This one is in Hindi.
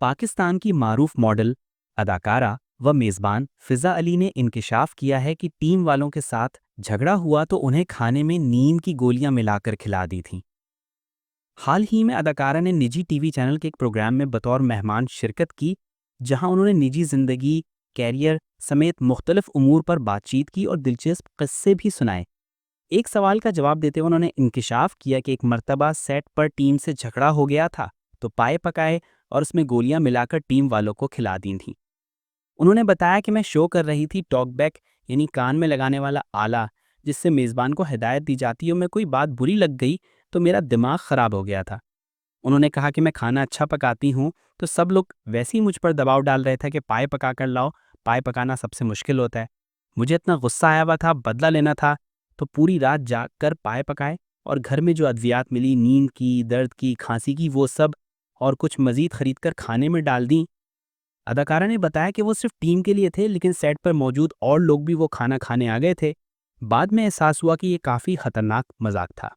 पाकिस्तान की मारूफ मॉडल, अदाकारा व मेज़बान फ़िज़ा अली ने इंकिशाफ किया है कि टीम वालों के साथ झगड़ा हुआ तो उन्हें खाने में नींद की गोलियां मिलाकर खिला दी थीं। हाल ही में अदाकारा ने निजी टीवी चैनल के एक प्रोग्राम में बतौर मेहमान शिरकत की, जहां उन्होंने निजी ज़िंदगी, कैरियर समेत मुख्तलिफ उमूर पर बातचीत की और दिलचस्प किस्से भी सुनाए। एक सवाल का जवाब देते हुए उन्होंने इंकिशाफ किया कि एक मर्तबा सेट पर टीम से झगड़ा हो गया था, तो पाए पकाए और उसमें गोलियां मिलाकर टीम वालों को खिला दी थीं। उन्होंने बताया कि मैं शो कर रही थी टॉकबैक, यानी कान में लगाने वाला आला, जिससे मेज़बान को हिदायत दी जाती है और मैं कोई बात बुरी लग गई तो मेरा दिमाग ख़राब हो गया था। उन्होंने कहा कि मैं खाना अच्छा पकाती हूँ, तो सब लोग वैसे ही मुझ पर दबाव डाल रहे थे कि पाए पका कर लाओ, पाए पकाना सबसे मुश्किल होता है। मुझे इतना गुस्सा आया हुआ था, बदला लेना था, तो पूरी रात जाग कर पाए पकाए और घर में जो अद्वियात मिली, नींद की, दर्द की, खांसी की, वो सब और कुछ मज़ीद खरीद कर खाने में डाल दी। अदाकारा ने बताया कि वो सिर्फ टीम के लिए थे, लेकिन सेट पर मौजूद और लोग भी वो खाना खाने आ गए थे। बाद में एहसास हुआ कि ये काफ़ी खतरनाक मजाक था।